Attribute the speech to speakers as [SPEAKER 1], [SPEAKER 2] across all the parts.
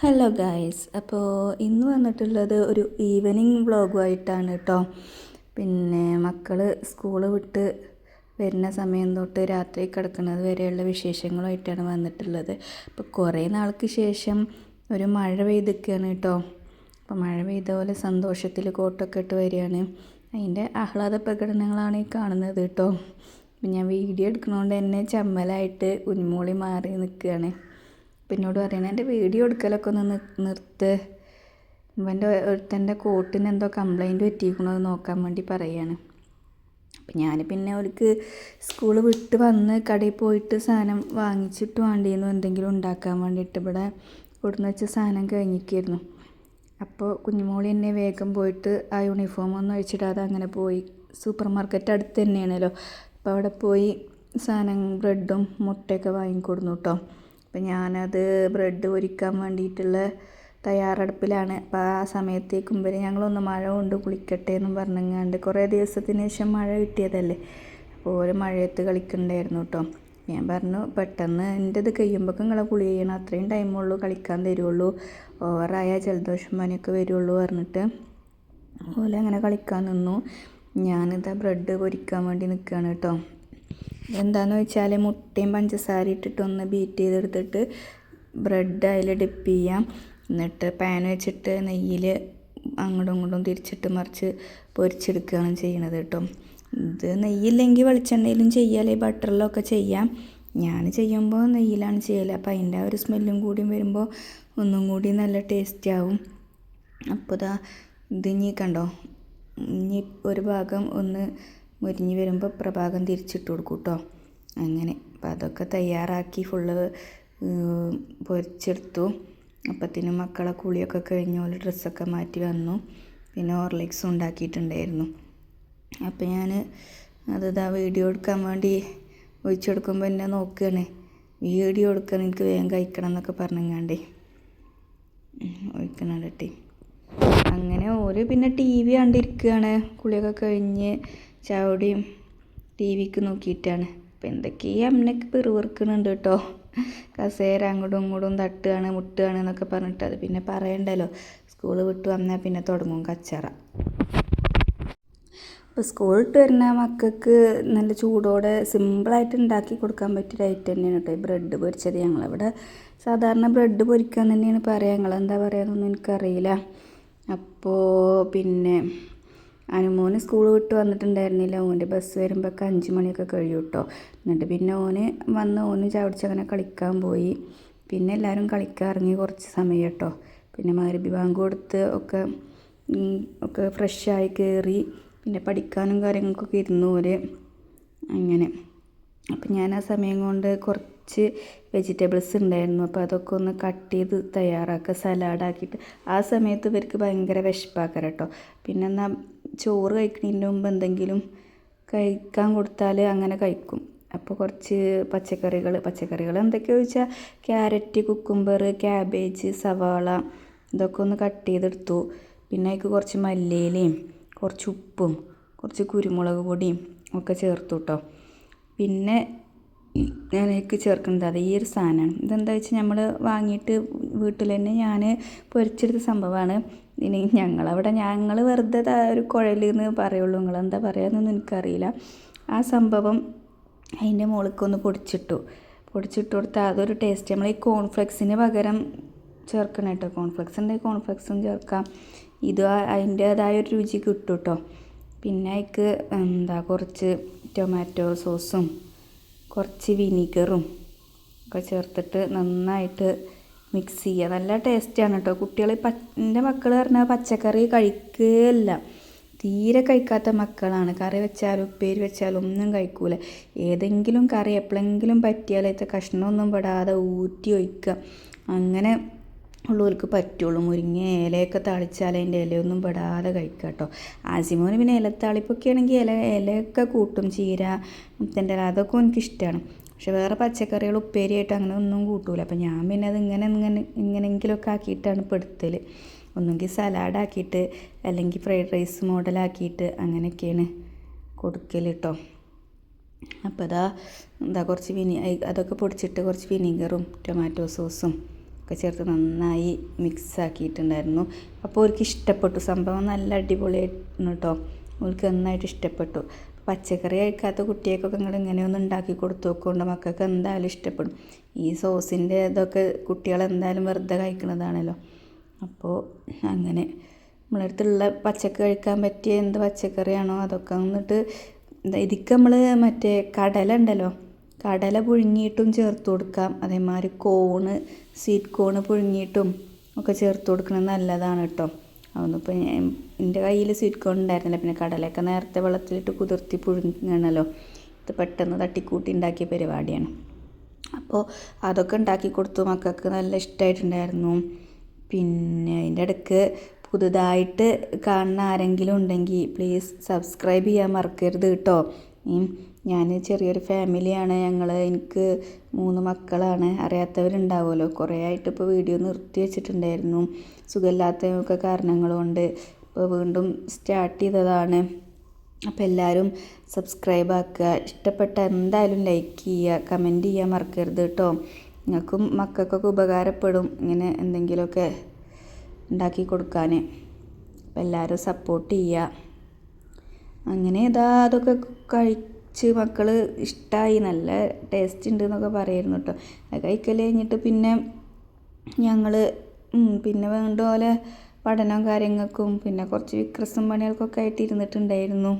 [SPEAKER 1] Hello guys, അപ്പോൾ ഇന്ന് വന്നിട്ടുള്ളത് ഒരു ഈവനിങ് വ്ളോഗുമായിട്ടാണ് കേട്ടോ. പിന്നെ മക്കൾ സ്കൂള് വിട്ട് വരുന്ന സമയം തൊട്ട് രാത്രി കിടക്കുന്നത് വരെയുള്ള വിശേഷങ്ങളുമായിട്ടാണ് വന്നിട്ടുള്ളത്. അപ്പോൾ കുറേ നാൾക്ക് ശേഷം ഒരു മഴ പെയ്തിരിക്കുകയാണ് കേട്ടോ. അപ്പോൾ മഴ പെയ്ത പോലെ സന്തോഷത്തിൽ കോട്ടൊക്കെ ഇട്ട് വരികയാണ്. അതിൻ്റെ ആഹ്ലാദ പ്രകടനങ്ങളാണ് ഈ കാണുന്നത് കേട്ടോ. അപ്പം ഞാൻ വീഡിയോ എടുക്കുന്നതുകൊണ്ട് തന്നെ ചമ്മലായിട്ട് ഉന്മൂളി മാറി നിൽക്കുകയാണ്. അപ്പം എന്നോട് പറയണേ എൻ്റെ വീഡിയോ എടുക്കലൊക്കെ ഒന്ന് നിർത്ത്, ഇവൻ്റെ ഒരുത്തൻ്റെ കോട്ടിന് എന്തോ കംപ്ലൈൻറ്റ് പറ്റിയിരിക്കണത് നോക്കാൻ വേണ്ടി പറയുകയാണ്. അപ്പം ഞാൻ പിന്നെ അവർക്ക് സ്കൂൾ വിട്ട് വന്ന് കടയിൽ പോയിട്ട് സാധനം വാങ്ങിച്ചിട്ട് വേണ്ടിയിരുന്നു എന്തെങ്കിലും ഉണ്ടാക്കാൻ വേണ്ടിയിട്ട്. ഇവിടെ കൊടുന്ന് വെച്ച സാധനം കഴിഞ്ഞിരിക്കുന്നു. അപ്പോൾ കുഞ്ഞുമോളി എന്നെ വേഗം പോയിട്ട് ആ യൂണിഫോം ഒന്നും അഴിച്ചിടാതെ അങ്ങനെ പോയി. സൂപ്പർ മാർക്കറ്റ് അടുത്ത് തന്നെയാണല്ലോ. അപ്പോൾ അവിടെ പോയി സാധനം ബ്രെഡും മുട്ടയൊക്കെ വാങ്ങിക്കൊടുന്നു കേട്ടോ. അപ്പം ഞാനത് ബ്രെഡ് പൊരിക്കാൻ വേണ്ടിയിട്ടുള്ള തയ്യാറെടുപ്പിലാണ്. അപ്പോൾ ആ സമയത്തേക്ക് മുമ്പേ ഞങ്ങളൊന്ന് മഴ കൊണ്ട് കുളിക്കട്ടെ എന്നും പറഞ്ഞങ്ങാണ്ട് കുറേ ദിവസത്തിന് ശേഷം മഴ കിട്ടിയതല്ലേ. അപ്പോൾ ഒരു മഴയത്ത് കളിക്കണ്ടായിരുന്നു കേട്ടോ. ഞാൻ പറഞ്ഞു പെട്ടെന്ന് എൻ്റെത് കഴിയുമ്പോൾ നിങ്ങളെ കുളി ചെയ്യണം, അത്രയും ടൈമുള്ളൂ കളിക്കാൻ തരുള്ളൂ, ഓവറായ ജലദോഷം പനിയൊക്കെ വരുള്ളൂ പറഞ്ഞിട്ട് അതുപോലെ അങ്ങനെ കളിക്കാൻ നിന്നു. ഞാനിതാ ബ്രെഡ് പൊരിക്കാൻ വേണ്ടി നിൽക്കുകയാണ് കേട്ടോ. എന്താണെന്ന് വെച്ചാൽ മുട്ടയും പഞ്ചസാര ഇട്ടിട്ടൊന്ന് ബീറ്റ് ചെയ്തെടുത്തിട്ട് ബ്രെഡ് അതിൽ ഡിപ്പ് ചെയ്യാം. എന്നിട്ട് പാൻ വെച്ചിട്ട് നെയ്യിൽ അങ്ങോട്ടും ഇങ്ങോട്ടും തിരിച്ചിട്ട് മറിച്ച് പൊരിച്ചെടുക്കുകയാണ് ചെയ്യണത് കേട്ടോ. ഇത് നെയ്യില്ലെങ്കിൽ വെളിച്ചെണ്ണയിലും ചെയ്യാം, അല്ലെങ്കിൽ ബട്ടറിലൊക്കെ ചെയ്യാം. ഞാൻ ചെയ്യുമ്പോൾ നെയ്യിലാണ് ചെയ്യൽ. അപ്പോൾ അതിൻ്റെ ആ ഒരു സ്മെല്ലും കൂടി വരുമ്പോൾ ഒന്നും കൂടി നല്ല ടേസ്റ്റ് ആവും. അപ്പോൾ ഇത് ഇനി കണ്ടോ, ഇനി ഒരു ഭാഗം ഒന്ന് മുരിഞ്ഞ് വരുമ്പോൾ പ്രഭാഗം തിരിച്ചിട്ട് കൊടുക്കും കേട്ടോ. അങ്ങനെ അപ്പോൾ അതൊക്കെ തയ്യാറാക്കി ഫുള്ള് പൊരിച്ചെടുത്തു. അപ്പത്തിന് മക്കളെ കുളിയൊക്കെ കഴിഞ്ഞ് പോലെ ഡ്രസ്സൊക്കെ മാറ്റി വന്നു. പിന്നെ ഹോർലിക്സും ഉണ്ടാക്കിയിട്ടുണ്ടായിരുന്നു. അപ്പോൾ ഞാൻ അതിതാ വീഡിയോ എടുക്കാൻ വേണ്ടി ഒഴിച്ചെടുക്കുമ്പോൾ എന്നെ നോക്കുകയാണ്. വീഡിയോ എടുക്കാൻ എനിക്ക് വേഗം കഴിക്കണം എന്നൊക്കെ പറഞ്ഞങ്ങാണ്ടേ ഒഴിക്കണം കേട്ടി. അങ്ങനെ ഓര് പിന്നെ ടി വി കണ്ടിരിക്കുകയാണ്. കുളിയൊക്കെ കഴിഞ്ഞ് ചാവടിയും ടി വിക്ക് നോക്കിയിട്ടാണ്. അപ്പോൾ എന്തൊക്കെയോ അമ്മനൊക്കെ പിറുവിറുക്കുന്നുണ്ട് കേട്ടോ. കസേര അങ്ങോട്ടും ഇങ്ങോട്ടും തട്ടുകയാണ് മുട്ടുകയാണ് എന്നൊക്കെ പറഞ്ഞിട്ട് അത് പിന്നെ പറയണ്ടല്ലോ. സ്കൂൾ വിട്ട് വന്നാൽ പിന്നെ തുടങ്ങും കച്ചറ. അപ്പോൾ സ്കൂൾ വിട്ട് വരുന്ന മക്കൾക്ക് നല്ല ചൂടോടെ സിമ്പിളായിട്ട് ഉണ്ടാക്കി കൊടുക്കാൻ പറ്റിയ ഐറ്റം തന്നെയാണ് കേട്ടോ ഈ ബ്രെഡ് പൊരിച്ചത്. ഞങ്ങളിവിടെ സാധാരണ ബ്രെഡ് പൊരിക്കാൻ തന്നെയാണ് പറയുക, ഞങ്ങളെന്താ പറയുകയെന്നൊന്നും എനിക്കറിയില്ല. അപ്പോൾ പിന്നെ അനുമോന് സ്കൂൾ വിട്ട് വന്നിട്ടുണ്ടായിരുന്നില്ല. ഓൻ്റെ ബസ് വരുമ്പോഴൊക്കെ 5 മണിയൊക്കെ കഴിയും കേട്ടോ. എന്നിട്ട് പിന്നെ ഓന് ചവിടിച്ചങ്ങനെ കളിക്കാൻ പോയി. പിന്നെ എല്ലാവരും കളിക്കാൻ ഇറങ്ങി കുറച്ച് സമയം കേട്ടോ. പിന്നെ മഗ്‌രിബ് ബാങ്ക് കൊടുത്ത് ഒക്കെ ഫ്രഷായി കയറി പിന്നെ പഠിക്കാനും കാര്യങ്ങൾക്കൊക്കെ ഇരുന്നു അങ്ങനെ. അപ്പം ഞാൻ ആ സമയം കൊണ്ട് കുറച്ച് വെജിറ്റബിൾസ് ഉണ്ടായിരുന്നു. അപ്പോൾ അതൊക്കെ ഒന്ന് കട്ട് ചെയ്ത് തയ്യാറാക്കുക, സലാഡാക്കിയിട്ട്. ആ സമയത്ത് ഇവർക്ക് ഭയങ്കര വിശപ്പാക്കര കേട്ടോ. പിന്നെ എന്നാൽ ചോറ് കഴിക്കുന്നതിന് മുമ്പ് എന്തെങ്കിലും കഴിക്കാൻ കൊടുത്താൽ അങ്ങനെ കഴിക്കും. അപ്പോൾ കുറച്ച് പച്ചക്കറികൾ എന്തൊക്കെയാണെന്ന് വെച്ചാൽ ക്യാരറ്റ്, കുക്കുംബർ, ക്യാബേജ്, സവാള ഇതൊക്കെ ഒന്ന് കട്ട് ചെയ്തെടുത്തു. പിന്നെ അതിലേക്ക് കുറച്ച് മല്ലിയിലയും കുറച്ച് ഉപ്പും കുറച്ച് കുരുമുളക് പൊടിയും ഒക്കെ ചേർത്തു കേട്ടോ. പിന്നെ ഞാനേക്ക് ചേർക്കുന്നത് ഈ ഒരു സാധനമാണ്. ഇതെന്താ വെച്ചാൽ നമ്മൾ വാങ്ങിയിട്ട് വീട്ടിൽ തന്നെ ഞാൻ പൊരിച്ചെടുത്ത സംഭവമാണ്. ഇനി ഞങ്ങൾ വെറുതെ ഒരു കുഴലെന്ന് പറയുള്ളൂ, നിങ്ങളെന്താ പറയുകയെന്നൊന്നും എനിക്കറിയില്ല. ആ സംഭവം അതിൻ്റെ മുകളിലേക്കൊന്ന് പൊടിച്ചിട്ട് കൊടുത്താൽ അതൊരു ടേസ്റ്റ്. നമ്മൾ ഈ കോൺഫ്ലെക്സിന് പകരം ചേർക്കണം കേട്ടോ. കോൺഫ്ലെക്സ് ഉണ്ടെങ്കിൽ കോൺഫ്ലെക്സും ചേർക്കാം. ഇത് അതിൻ്റേതായൊരു രുചി കിട്ടും കേട്ടോ. പിന്നെ അതിക്ക് കുറച്ച് ടൊമാറ്റോ സോസും കുറച്ച് വിനീഗറും ഒക്കെ ചേർത്തിട്ട് നന്നായിട്ട് മിക്സ് ചെയ്യുക. നല്ല ടേസ്റ്റാണ് കേട്ടോ. കുട്ടികൾ എൻ്റെ മക്കൾ പറഞ്ഞാൽ പച്ചക്കറി കഴിക്കുകയില്ല, തീരെ കഴിക്കാത്ത മക്കളാണ്. കറി വെച്ചാലും ഉപ്പേരി വെച്ചാലും ഒന്നും കഴിക്കൂല. ഏതെങ്കിലും കറി എപ്പോഴെങ്കിലും പറ്റിയാൽ ഇത് കഷ്ണമൊന്നും പെടാതെ ഊറ്റി ഒഴിക്കുക, അങ്ങനെ ഉള്ളവർക്ക് പറ്റുള്ളൂ. മുരിങ്ങ ഇലയൊക്കെ താളിച്ചാൽ അതിൻ്റെ ഇലയൊന്നും പെടാതെ കഴിക്കുക കേട്ടോ. ആസിമോന് പിന്നെ ഇലത്താളിപ്പൊക്കെ ആണെങ്കിൽ ഇലയൊക്കെ കൂട്ടും, ചീര മുത്തൻ്റെ അതൊക്കെ എനിക്കിഷ്ടമാണ്. പക്ഷെ വേറെ പച്ചക്കറികൾ ഉപ്പേരിയായിട്ട് അങ്ങനെ ഒന്നും കൂട്ടൂല. അപ്പം ഞാൻ പിന്നെ അത് ഇങ്ങനെയെങ്കിലുമൊക്കെ ആക്കിയിട്ടാണ് പെടുത്തൽ. ഒന്നുകിൽ സലാഡാക്കിയിട്ട് അല്ലെങ്കിൽ ഫ്രൈഡ് റൈസ് മോഡലാക്കിയിട്ട് അങ്ങനെയൊക്കെയാണ് കൊടുക്കൽ കേട്ടോ. അപ്പോൾ എന്താ കുറച്ച് അതൊക്കെ പൊടിച്ചിട്ട് കുറച്ച് വിനീഗറും ടൊമാറ്റോ സോസും ഒക്കെ ചേർത്ത് നന്നായി മിക്സ് ആക്കിയിട്ടുണ്ടായിരുന്നു. അപ്പോൾ അവർക്ക് ഇഷ്ടപ്പെട്ടു, സംഭവം നല്ല അടിപൊളിയായിരുന്നു കേട്ടോ. അവർക്ക് നന്നായിട്ട് ഇഷ്ടപ്പെട്ടു. പച്ചക്കറി കഴിക്കാത്ത കുട്ടികൾക്കൊക്കെ നിങ്ങൾ ഇങ്ങനെയൊന്നും ഉണ്ടാക്കി കൊടുത്തു നോക്കുകൊണ്ട് മക്കൾക്ക് എന്തായാലും ഇഷ്ടപ്പെടും. ഈ സോസിൻ്റെ ഇതൊക്കെ കുട്ടികൾ എന്തായാലും വെറുതെ കഴിക്കുന്നതാണല്ലോ. അപ്പോൾ അങ്ങനെ നമ്മളടുത്തുള്ള പച്ചക്കറി കഴിക്കാൻ പറ്റിയ എന്ത് പച്ചക്കറിയാണോ അതൊക്കെ വന്നിട്ട് ഇതിക്ക് നമ്മൾ മറ്റേ കടല ഉണ്ടല്ലോ, കടല പുഴുങ്ങിയിട്ടും ചേർത്ത് കൊടുക്കാം. അതേമാതിരി സ്വീറ്റ് കോണ് പുഴുങ്ങിയിട്ടും ഒക്കെ ചേർത്ത് കൊടുക്കുന്നത് നല്ലതാണ് കേട്ടോ. അതൊന്നിപ്പോൾ എൻ്റെ കയ്യിൽ സ്വീറ്റ് കോൺ ഉണ്ടായിരുന്നില്ല. പിന്നെ കടലയൊക്കെ നേരത്തെ വെള്ളത്തിലിട്ട് കുതിർത്തി പുഴുങ്ങണമല്ലോ. ഇത് പെട്ടെന്ന് തട്ടിക്കൂട്ടി ഉണ്ടാക്കിയ പരിപാടിയാണ്. അപ്പോൾ അതൊക്കെ ഉണ്ടാക്കി കൊടുത്തു. മക്കൾക്ക് നല്ല ഇഷ്ടമായിട്ടുണ്ടായിരുന്നു. പിന്നെ അതിൻ്റെ ഇടയ്ക്ക് പുതുതായിട്ട് കാണുന്ന ആരെങ്കിലും ഉണ്ടെങ്കിൽ പ്ലീസ് സബ്സ്ക്രൈബ് ചെയ്യാൻ മറക്കരുത് കേട്ടോ. ഞാൻ ചെറിയൊരു ഫാമിലിയാണ് എനിക്ക് 3 മക്കളാണ്. അറിയാത്തവരുണ്ടാവുമല്ലോ. കുറേ ആയിട്ട് ഇപ്പോൾ വീഡിയോ നിർത്തി വെച്ചിട്ടുണ്ടായിരുന്നു, സുഖമില്ലാത്തതൊക്കെ കാരണങ്ങൾ കൊണ്ട്. ഇപ്പോൾ വീണ്ടും സ്റ്റാർട്ട് ചെയ്തതാണ്. അപ്പോൾ എല്ലാവരും സബ്സ്ക്രൈബ് ആക്കുക. ഇഷ്ടപ്പെട്ട എന്തായാലും ലൈക്ക് ചെയ്യുക, കമൻറ്റ് ചെയ്യാൻ മറക്കരുത് കേട്ടോ. നിങ്ങൾക്കും മക്കൾക്കൊക്കെ ഉപകാരപ്പെടും ഇങ്ങനെ എന്തെങ്കിലുമൊക്കെ ഉണ്ടാക്കി കൊടുക്കാൻ. അപ്പോൾ എല്ലാവരും സപ്പോർട്ട് ചെയ്യുക. അങ്ങനെ അതൊക്കെ കഴിച്ച് മക്കൾ ഇഷ്ടമായി, നല്ല ടേസ്റ്റ് ഉണ്ട് എന്നൊക്കെ പറയുന്നു കേട്ടോ. അത് കഴിക്കൽ കഴിഞ്ഞിട്ട് പിന്നെ ഞങ്ങൾ പിന്നെ വേണ്ട പോലെ പഠനവും കാര്യങ്ങൾക്കും പിന്നെ കുറച്ച് വിക്രസും പണികൾക്കൊക്കെ ആയിട്ട് ഇരുന്നിട്ടുണ്ടായിരുന്നു.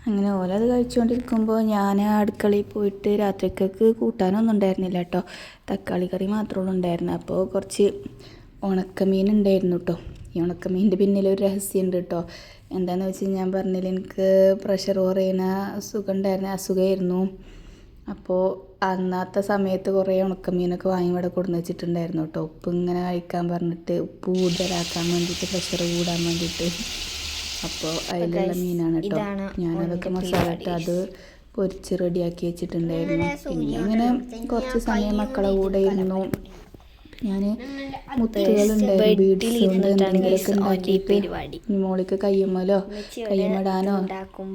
[SPEAKER 1] അങ്ങനെ ഓലത് കഴിച്ചുകൊണ്ടിരിക്കുമ്പോൾ ഞാൻ അടുക്കളയിൽ പോയിട്ട് രാത്രിക്കൊക്കെ കൂട്ടാനൊന്നും ഉണ്ടായിരുന്നില്ല കേട്ടോ. തക്കാളി കറി മാത്രമേ ഉണ്ടായിരുന്നു. അപ്പോൾ കുറച്ച് ഉണക്കമീൻ ഉണ്ടായിരുന്നു കേട്ടോ. ഈ ഉണക്കമീൻ്റെ പിന്നിലൊരു രഹസ്യമുണ്ട് കേട്ടോ. എന്താണെന്ന് വെച്ച് ഞാൻ പറഞ്ഞില്ല, എനിക്ക് പ്രഷർ കുറയുന്ന അസുഖമായിരുന്നു. അപ്പോൾ അന്നത്തെ സമയത്ത് കുറേ ഉണക്കമീനൊക്കെ വാങ്ങി ഇവിടെ കൊടുന്ന് വെച്ചിട്ടുണ്ടായിരുന്നു കേട്ടോ. ഉപ്പ് ഇങ്ങനെ കഴിക്കാൻ പറഞ്ഞിട്ട് ഉപ്പ് കൂടുതലാക്കാൻ വേണ്ടിയിട്ട്, പ്രഷർ കൂടാൻ വേണ്ടിയിട്ട്. അപ്പോൾ അതിലുള്ള മീനാണ് കേട്ടോ. ഞാനതൊക്കെ മസാല ഇട്ട് അത് പൊരിച്ച് റെഡിയാക്കി വെച്ചിട്ടുണ്ടായിരുന്നു. പിന്നെ അങ്ങനെ കുറച്ച് സമയം മക്കളെ കൂടെ ഇരുന്നു. ഞാൻ മുത്തുകളുണ്ടായിരുന്നു, ബീഡ്സ് കൊണ്ട് എന്തെങ്കിലുമൊക്കെ ഉണ്ടാക്കിയിട്ട് മോളിക്ക് കയ്യുമ്മലോ കയ്യുമിടാനോ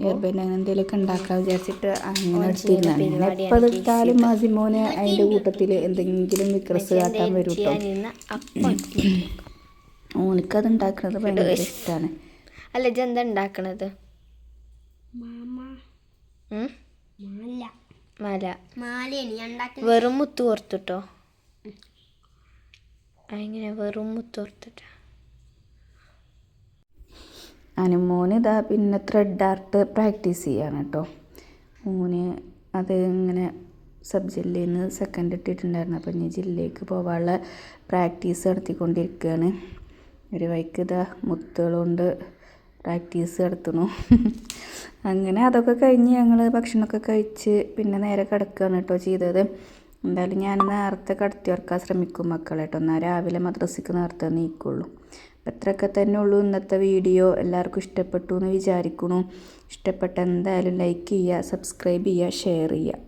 [SPEAKER 1] എയർബാൻഡ് അങ്ങനെ എന്തെങ്കിലുമൊക്കെ ഉണ്ടാക്കാൻ വിചാരിച്ചിട്ട് അങ്ങനെ എടുത്തിരുന്നതാണ്. ഞാൻ എപ്പോൾ എടുത്താലും മാസിമോനെ അതിൻ്റെ കൂട്ടത്തിൽ എന്തെങ്കിലും വിക്രസ് കാട്ടാൻ വരും കേട്ടോ. ഓനിക്കത് ഉണ്ടാക്കുന്നത് ഭയങ്കര ഇഷ്ടമാണ്.
[SPEAKER 2] അല്ല ഇതെന്താ ഉണ്ടാക്കണത്? വെറും മുത്ത് കോർത്തിട്ടോ? അങ്ങനെ വെറും മുത്ത് കോർത്തിട്ട്
[SPEAKER 1] മോന് ഇതാ പിന്നെ ത്രെഡ് ആർട്ട് പ്രാക്ടീസ് ചെയ്യാണ് കേട്ടോ. മോന് അത് ഇങ്ങനെ സബ് ജില്ലയിൽ നിന്ന് സെക്കൻഡ് ഇട്ടിട്ടുണ്ടായിരുന്നു. അപ്പം ഇനി ജില്ലയിലേക്ക് പോകാനുള്ള പ്രാക്ടീസ് നടത്തിക്കൊണ്ടിരിക്കുകയാണ്. ഒരു വൈക്ക് ഇതാ മുത്തുകളുകൊണ്ട് പ്രാക്ടീസ് നടത്തുന്നു. അങ്ങനെ അതൊക്കെ കഴിഞ്ഞ് ഞങ്ങൾ ഭക്ഷണമൊക്കെ കഴിച്ച് പിന്നെ നേരെ കിടക്കുകയാണ് കേട്ടോ ചെയ്തത്. എന്തായാലും ഞാൻ നേരത്തെ കിടത്തി ഉറക്കാൻ ശ്രമിക്കും മക്കളെ കേട്ടോ. എന്നാൽ രാവിലെ മദ്രസയ്ക്ക് നേരത്തെ നീക്കുള്ളൂ. അപ്പം ഇത്രയൊക്കെ തന്നെ ഉള്ളൂ ഇന്നത്തെ വീഡിയോ. എല്ലാവർക്കും ഇഷ്ടപ്പെട്ടു എന്ന് വിചാരിക്കുന്നു. ഇഷ്ടപ്പെട്ട എന്തായാലും ലൈക്ക് ചെയ്യുക, സബ്സ്ക്രൈബ് ചെയ്യുക, ഷെയർ ചെയ്യുക.